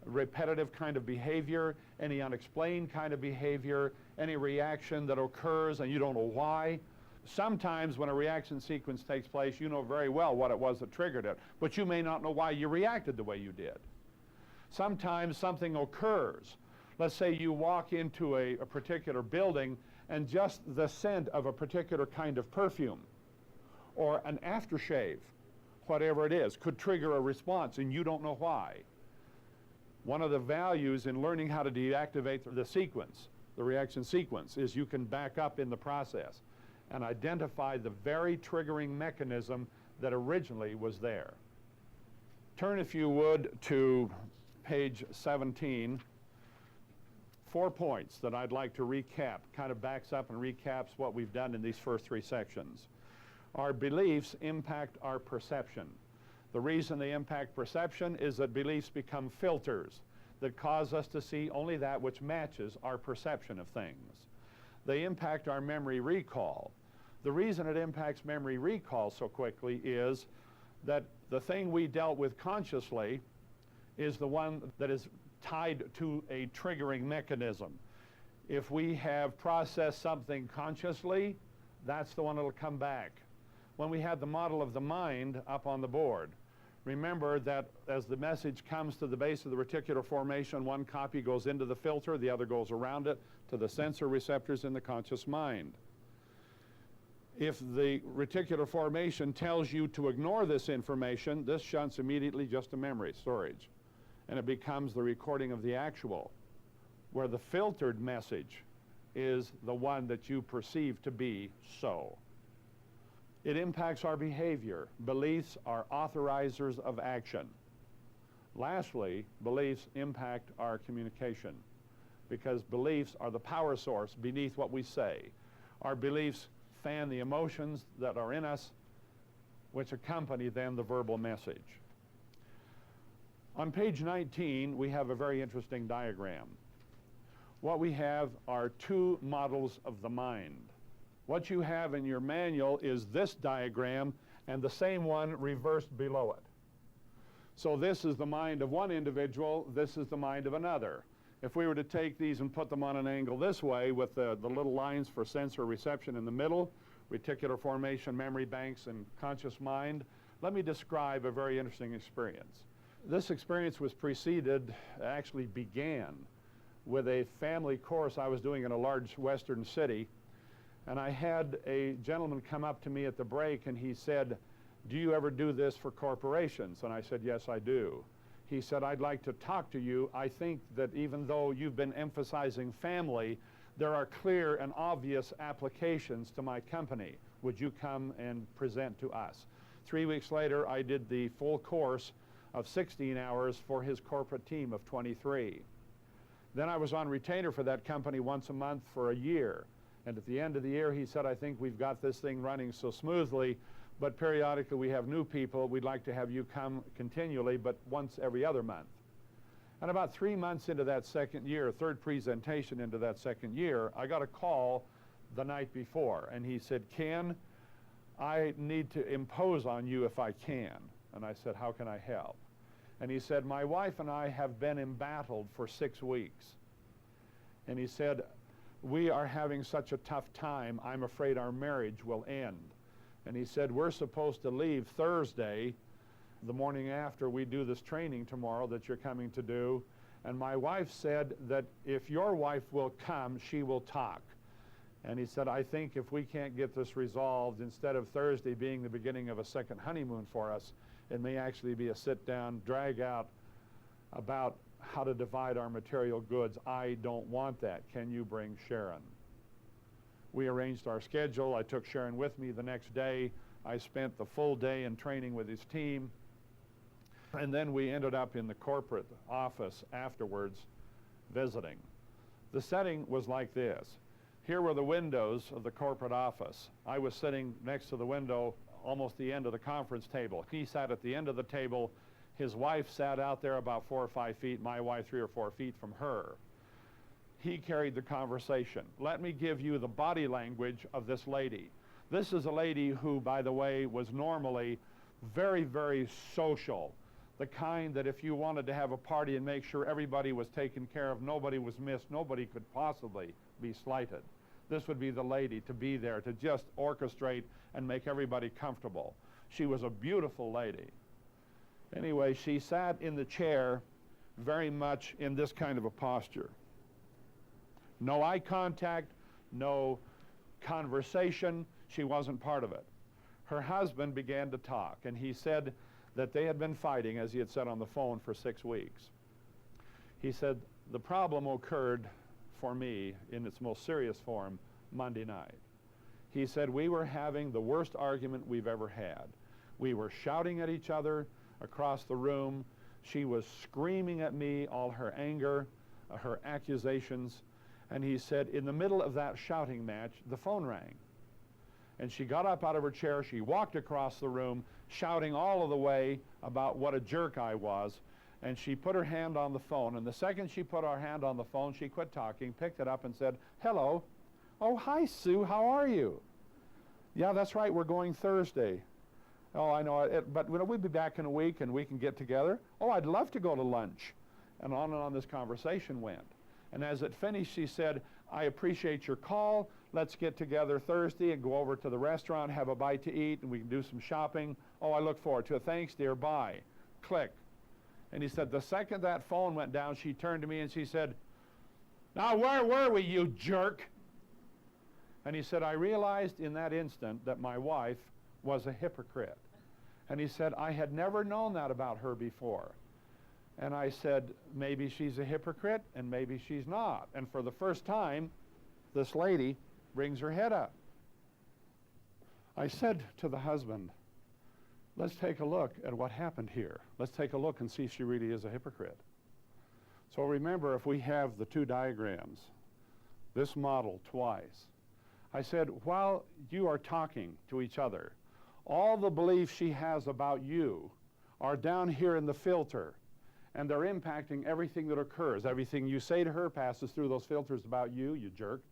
repetitive kind of behavior, any unexplained kind of behavior, any reaction that occurs and you don't know why. Sometimes when a reaction sequence takes place, you know very well what it was that triggered it, but you may not know why you reacted the way you did. Sometimes something occurs. Let's say you walk into a particular building and just the scent of a particular kind of perfume or an aftershave, whatever it is, could trigger a response and you don't know why. One of the values in learning how to deactivate the sequence, the reaction sequence, is you can back up in the process and identify the very triggering mechanism that originally was there. Turn, if you would, to page 17. 4 points that I'd like to recap, kind of backs up and recaps what we've done in these first 3 sections. Our beliefs impact our perception. The reason they impact perception is that beliefs become filters that cause us to see only that which matches our perception of things. They impact our memory recall. The reason it impacts memory recall so quickly is that the thing we dealt with consciously is the one that is tied to a triggering mechanism. If we have processed something consciously, that's the one that'll come back. When we had the model of the mind up on the board, remember that as the message comes to the base of the reticular formation, one copy goes into the filter, the other goes around it to the sensor receptors in the conscious mind. If the reticular formation tells you to ignore this information, this shunts immediately just to memory storage, and it becomes the recording of the actual, where the filtered message is the one that you perceive to be so. It impacts our behavior. Beliefs are authorizers of action. Lastly, beliefs impact our communication, because beliefs are the power source beneath what we say. Our beliefs fan the emotions that are in us, which accompany then the verbal message. On page 19, we have a very interesting diagram. What we have are 2 models of the mind. What you have in your manual is this diagram and the same one reversed below it. So this is the mind of one individual, this is the mind of another. If we were to take these and put them on an angle this way with the little lines for sensor reception in the middle, reticular formation, memory banks, and conscious mind, let me describe a very interesting experience. This experience was preceded, actually began, with a family course I was doing in a large western city. And I had a gentleman come up to me at the break and he said, "Do you ever do this for corporations?" And I said, "Yes, I do." He said, "I'd like to talk to you. I think that even though you've been emphasizing family, there are clear and obvious applications to my company. Would you come and present to us?" 3 weeks later, I did the full course of 16 hours for his corporate team of 23. Then I was on retainer for that company once a month for a year. And at the end of the year, he said, "I think we've got this thing running so smoothly, but periodically we have new people. We'd like to have you come continually, but once every other month." And about 3 months into that second year, third presentation into that second year, I got a call the night before. And he said, "Ken, I need to impose on you if I can." And I said, "How can I help?" And he said, "My wife and I have been embattled for 6 weeks." And he said, "We are having such a tough time, I'm afraid our marriage will end." And he said, "We're supposed to leave Thursday, the morning after we do this training tomorrow that you're coming to do. And my wife said that if your wife will come, she will talk." And he said, "I think if we can't get this resolved, instead of Thursday being the beginning of a second honeymoon for us, it may actually be a sit-down, drag-out about how to divide our material goods. I don't want that. Can you bring Sharon?" We arranged our schedule. I took Sharon with me the next day. I spent the full day in training with his team. And then we ended up in the corporate office afterwards visiting. The setting was like this. Here were the windows of the corporate office. I was sitting next to the window, almost the end of the conference table. He sat at the end of the table. His wife sat out there about 4 or 5 feet, my wife 3 or 4 feet from her. He carried the conversation. Let me give you the body language of this lady. This is a lady who, by the way, was normally very, very social. The kind that if you wanted to have a party and make sure everybody was taken care of, nobody was missed, nobody could possibly be slighted. This would be the lady to be there, to just orchestrate and make everybody comfortable. She was a beautiful lady. Anyway, she sat in the chair very much in this kind of a posture. No eye contact, no conversation. She wasn't part of it. Her husband began to talk, and he said that they had been fighting, as he had said on the phone, for 6 weeks. He said, the problem occurred for me in its most serious form Monday night. He said, we were having the worst argument we've ever had. We were shouting at each other across the room. She was screaming at me, all her anger, her accusations. And he said, in the middle of that shouting match, the phone rang. And she got up out of her chair, she walked across the room, shouting all of the way about what a jerk I was, and she put her hand on the phone, and the second she put her hand on the phone, she quit talking, picked it up and said, hello. Oh, hi, Sue, how are you? Yeah, that's right, we're going Thursday. Oh, I know, but we'll be back in a week and we can get together. Oh, I'd love to go to lunch. And on this conversation went. And as it finished, she said, I appreciate your call. Let's get together Thursday and go over to the restaurant, have a bite to eat, and we can do some shopping. Oh, I look forward to it. Thanks, dear. Bye. Click. And he said, the second that phone went down, she turned to me and she said, now where were we, you jerk? And he said, I realized in that instant that my wife was a hypocrite. And he said, I had never known that about her before. And I said, maybe she's a hypocrite and maybe she's not. And for the first time, this lady brings her head up. I said to the husband, let's take a look at what happened here. Let's take a look and see if she really is a hypocrite. So remember, if we have the two diagrams, this model twice, I said, while you are talking to each other, all the beliefs she has about you are down here in the filter, and they're impacting everything that occurs. Everything you say to her passes through those filters about you, you jerk,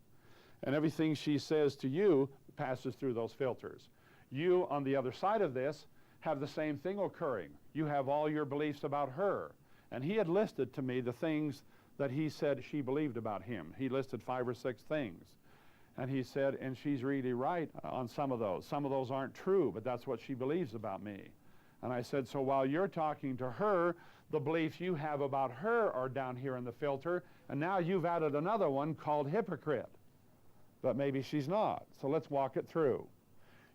and everything she says to you passes through those filters. You, on the other side of this, have the same thing occurring. You have all your beliefs about her. And he had listed to me the things that he said she believed about him. He listed 5 or 6 things. And he said, and she's really right on some of those. Some of those aren't true, but that's what she believes about me. And I said, so while you're talking to her, the beliefs you have about her are down here in the filter, and now you've added another one called hypocrite. But maybe she's not. So let's walk it through.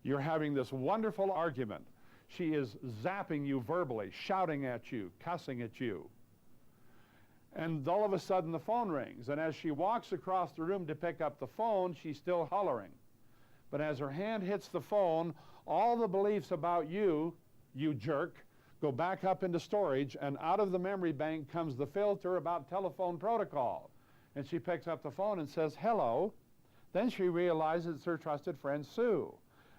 You're having this wonderful argument. She is zapping you verbally, shouting at you, cussing at you. And all of a sudden the phone rings. And as she walks across the room to pick up the phone, she's still hollering. But as her hand hits the phone, all the beliefs about you, you jerk, go back up into storage, and out of the memory bank comes the filter about telephone protocol. And she picks up the phone and says, hello. Then she realizes it's her trusted friend, Sue.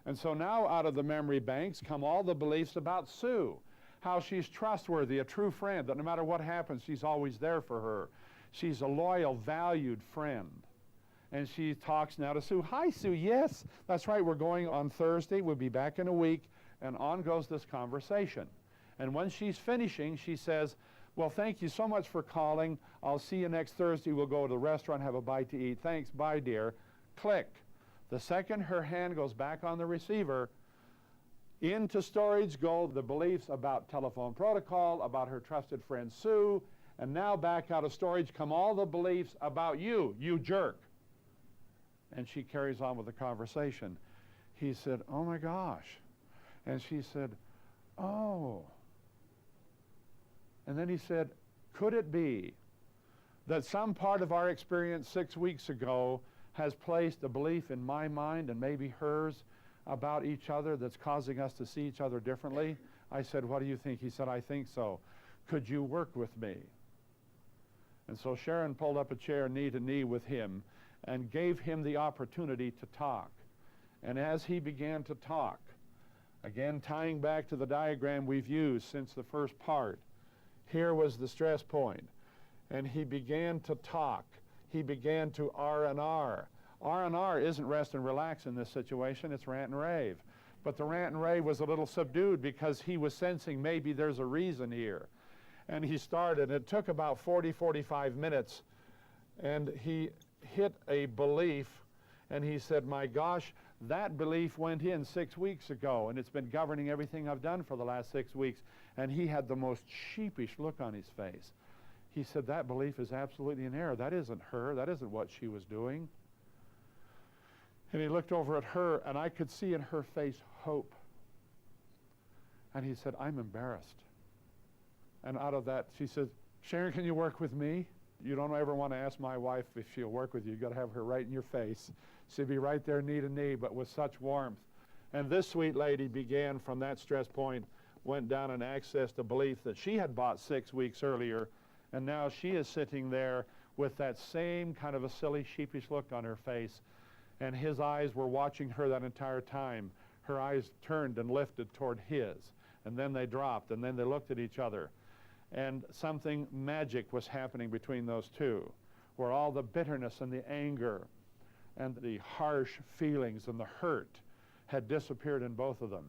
And so now out of the memory banks come all the beliefs about Sue. How she's trustworthy, a true friend, that no matter what happens, she's always there for her. She's a loyal, valued friend. And she talks now to Sue. Hi, Sue. Yes, that's right. We're going on Thursday. We'll be back in a week. And on goes this conversation. And when she's finishing, she says, well, thank you so much for calling. I'll see you next Thursday. We'll go to the restaurant, have a bite to eat. Thanks. Bye, dear. Click. The second her hand goes back on the receiver, into storage go the beliefs about telephone protocol, about her trusted friend Sue, and now back out of storage come all the beliefs about you, you jerk. And she carries on with the conversation. He said, oh my gosh. And she said, oh. And then he said, could it be that some part of our experience 6 weeks ago has placed a belief in my mind and maybe hers about each other that's causing us to see each other differently? I said, what do you think? He said, I think so. Could you work with me? And so Sharon pulled up a chair knee to knee with him and gave him the opportunity to talk. And as he began to talk, again tying back to the diagram we've used since the first part, here was the stress point. And he began to talk. He began to R&R. R&R isn't rest and relax in this situation, it's rant and rave. But the rant and rave was a little subdued because he was sensing maybe there's a reason here. And he started. It took about 45 minutes, and he hit a belief, and he said, my gosh, that belief went in 6 weeks ago, and it's been governing everything I've done for the last 6 weeks. And he had the most sheepish look on his face. He said, that belief is absolutely in error. That isn't her. That isn't what she was doing. And he looked over at her, and I could see in her face hope. And he said, I'm embarrassed. And out of that, she said, Sharon, can you work with me? You don't ever want to ask my wife if she'll work with you. You've got to have her right in your face. She'd be right there knee to knee, but with such warmth. And this sweet lady began from that stress point, went down and accessed a belief that she had bought 6 weeks earlier, and now she is sitting there with that same kind of a silly, sheepish look on her face, and his eyes were watching her that entire time. Her eyes turned and lifted toward his, and then they dropped, and then they looked at each other. And something magic was happening between those two, where all the bitterness and the anger and the harsh feelings and the hurt had disappeared in both of them.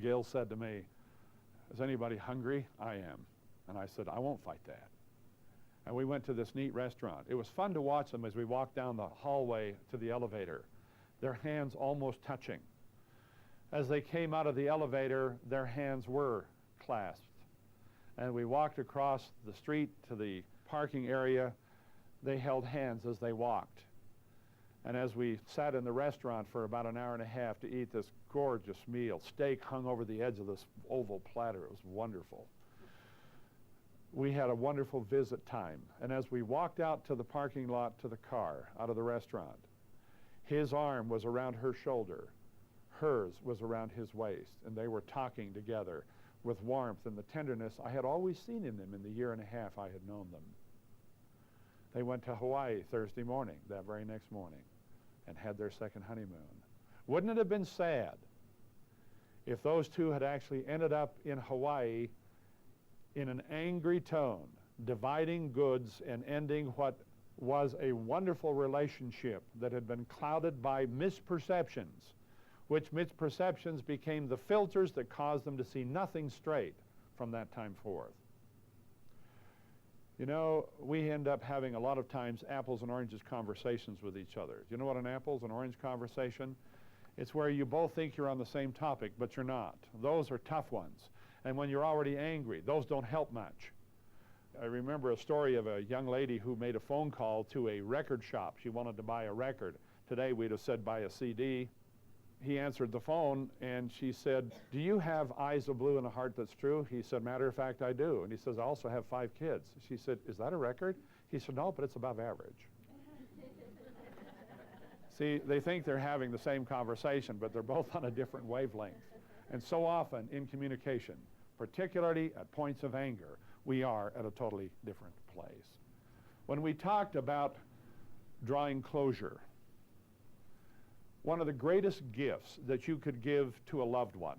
Gail said to me, is anybody hungry? I am. And I said, I won't fight that. And we went to this neat restaurant. It was fun to watch them as we walked down the hallway to the elevator, their hands almost touching. As they came out of the elevator, their hands were clasped. And we walked across the street to the parking area. They held hands as they walked. And as we sat in the restaurant for about an hour and a half to eat this gorgeous meal, steak hung over the edge of this oval platter. It was wonderful. We had a wonderful visit time. And as we walked out to the parking lot to the car, out of the restaurant, his arm was around her shoulder. Hers was around his waist. And they were talking together with warmth and the tenderness I had always seen in them in the year and a half I had known them. They went to Hawaii Thursday morning, that very next morning, and had their second honeymoon. Wouldn't it have been sad if those two had actually ended up in Hawaii in an angry tone, dividing goods and ending what was a wonderful relationship that had been clouded by misperceptions, which misperceptions became the filters that caused them to see nothing straight from that time forth. You know, we end up having a lot of times apples and oranges conversations with each other. Do you know what an apples and orange conversation? It's where you both think you're on the same topic, but you're not. Those are tough ones. And when you're already angry, those don't help much. I remember a story of a young lady who made a phone call to a record shop. She wanted to buy a record. Today we'd have said buy a CD. He answered the phone, and she said, do you have eyes of blue and a heart that's true? He said, matter of fact, I do. And he says, I also have 5 kids. She said, is that a record? He said, no, but it's above average. See, they think they're having the same conversation, but they're both on a different wavelength. And so often in communication, particularly at points of anger, we are at a totally different place. When we talked about drawing closure, one of the greatest gifts that you could give to a loved one,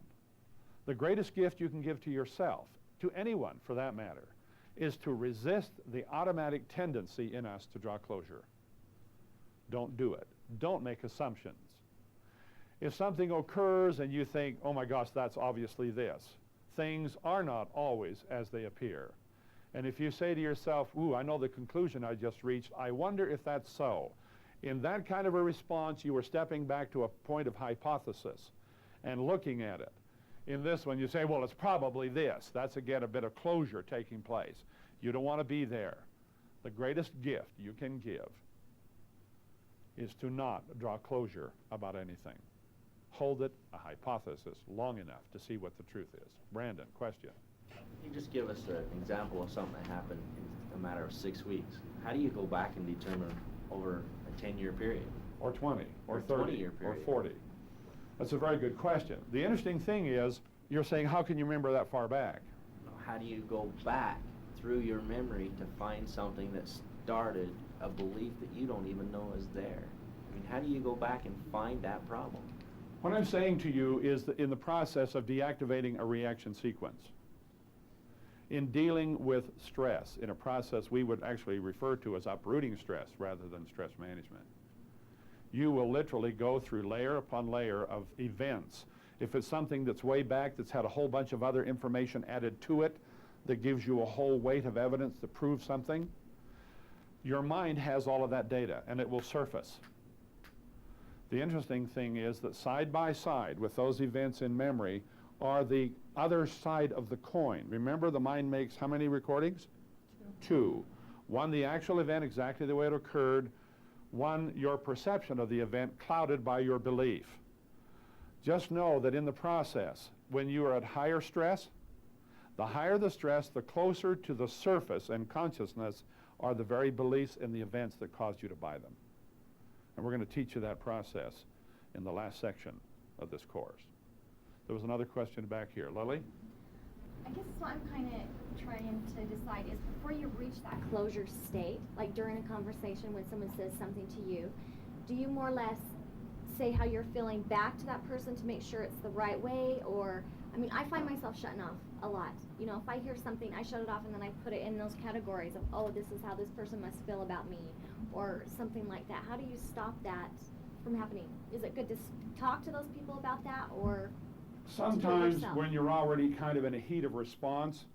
the greatest gift you can give to yourself, to anyone for that matter, is to resist the automatic tendency in us to draw closure. Don't do it. Don't make assumptions. If something occurs and you think, oh my gosh, that's obviously this, things are not always as they appear. And if you say to yourself, ooh, I know the conclusion I just reached, I wonder if that's so. In that kind of a response, you are stepping back to a point of hypothesis and looking at it. In this one, you say, well, it's probably this. That's, again, a bit of closure taking place. You don't want to be there. The greatest gift you can give is to not draw closure about anything. Hold it a hypothesis long enough to see what the truth is. Brandon, question. Can you just give us an example of something that happened in a matter of 6 weeks? How do you go back and determine over a 10-year period? Or 20, or 30, 20-year or period. 40. That's a very good question. The interesting thing is, you're saying, how can you remember that far back? How do you go back through your memory to find something that started a belief that you don't even know is there? I mean, how do you go back and find that problem? What I'm saying to you is that in the process of deactivating a reaction sequence, in dealing with stress, in a process we would actually refer to as uprooting stress rather than stress management, you will literally go through layer upon layer of events. If it's something that's way back, that's had a whole bunch of other information added to it, that gives you a whole weight of evidence to prove something, your mind has all of that data, and it will surface. The interesting thing is that side by side with those events in memory are the other side of the coin. Remember, the mind makes how many recordings? Two. One, the actual event exactly the way it occurred. One, your perception of the event clouded by your belief. Just know that in the process, when you are at higher stress, the higher the stress, the closer to the surface and consciousness are the very beliefs and the events that caused you to buy them. And we're going to teach you that process in the last section of this course. There was another question back here. Lily? I guess what I'm kind of trying to decide is before you reach that closure state, like during a conversation when someone says something to you, do you more or less say how you're feeling back to that person to make sure it's the right way? Or, I mean, I find myself shutting off a lot. You know, if I hear something, I shut it off and then I put it in those categories of, oh, this is how this person must feel about me, or something like that. How do you stop that from happening? Is it good to talk to those people about that, or sometimes when you're already kind of in a heat of response,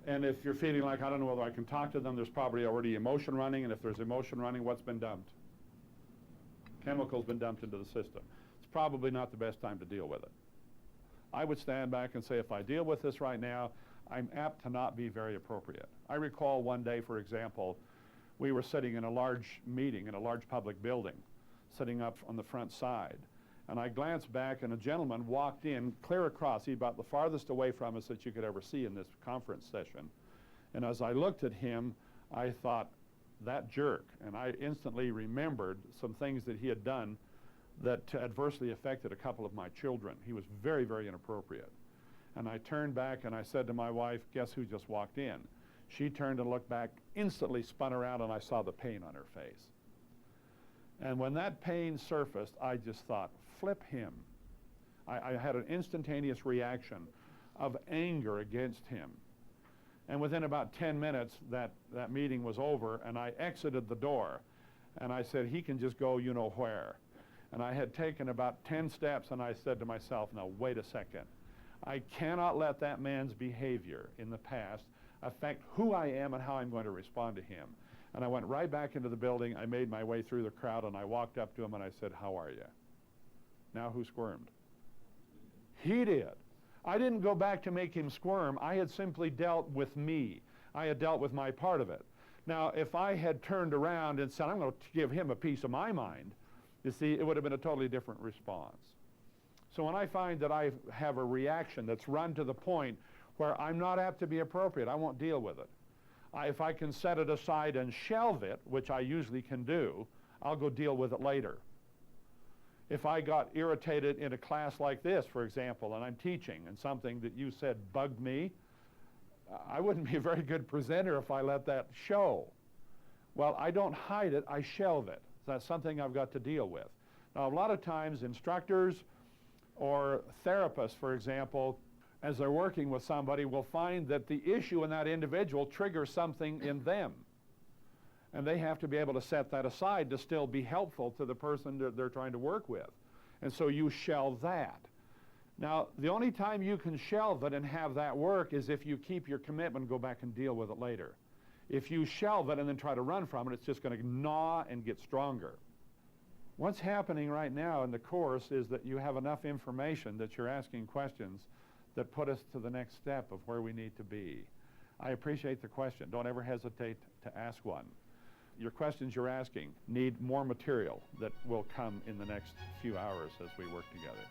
and if you're feeling like, I don't know whether I can talk to them, there's probably already emotion running, and if there's emotion running, what's been dumped? Chemical's been dumped into the system. It's probably not the best time to deal with it. I would stand back and say, if I deal with this right now, I'm apt to not be very appropriate. I recall one day, for example, we were sitting in a large meeting in a large public building, sitting up on the front side. And I glanced back and a gentleman walked in clear across. He's about the farthest away from us that you could ever see in this conference session. And as I looked at him, I thought, that jerk. And I instantly remembered some things that he had done that adversely affected a couple of my children. He was very, very inappropriate. And I turned back and I said to my wife, guess who just walked in? She turned and looked back, instantly spun around, and I saw the pain on her face. And when that pain surfaced, I just thought, flip him. I had an instantaneous reaction of anger against him. And within about 10 minutes, that meeting was over, and I exited the door. And I said, he can just go you know where. And I had taken about 10 steps, and I said to myself, now wait a second. I cannot let that man's behavior in the past affect who I am and how I'm going to respond to him. And I went right back into the building. I made my way through the crowd, and I walked up to him, and I said, how are you? Now who squirmed? He did. I didn't go back to make him squirm. I had simply dealt with me. I had dealt with my part of it. Now, if I had turned around and said, I'm going to give him a piece of my mind, you see, it would have been a totally different response. So when I find that I have a reaction that's run to the point where I'm not apt to be appropriate, I won't deal with it. If I can set it aside and shelve it, which I usually can do, I'll go deal with it later. If I got irritated in a class like this, for example, and I'm teaching, and something that you said bugged me, I wouldn't be a very good presenter if I let that show. Well, I don't hide it, I shelve it. That's something I've got to deal with. Now, a lot of times, instructors or therapists, for example, as they're working with somebody, will find that the issue in that individual triggers something in them. And they have to be able to set that aside to still be helpful to the person that they're trying to work with. And so you shelve that. Now, the only time you can shelve it and have that work is if you keep your commitment and go back and deal with it later. If you shelve it and then try to run from it, it's just going to gnaw and get stronger. What's happening right now in the course is that you have enough information that you're asking questions that put us to the next step of where we need to be. I appreciate the question. Don't ever hesitate to ask one. Your questions you're asking need more material that will come in the next few hours as we work together.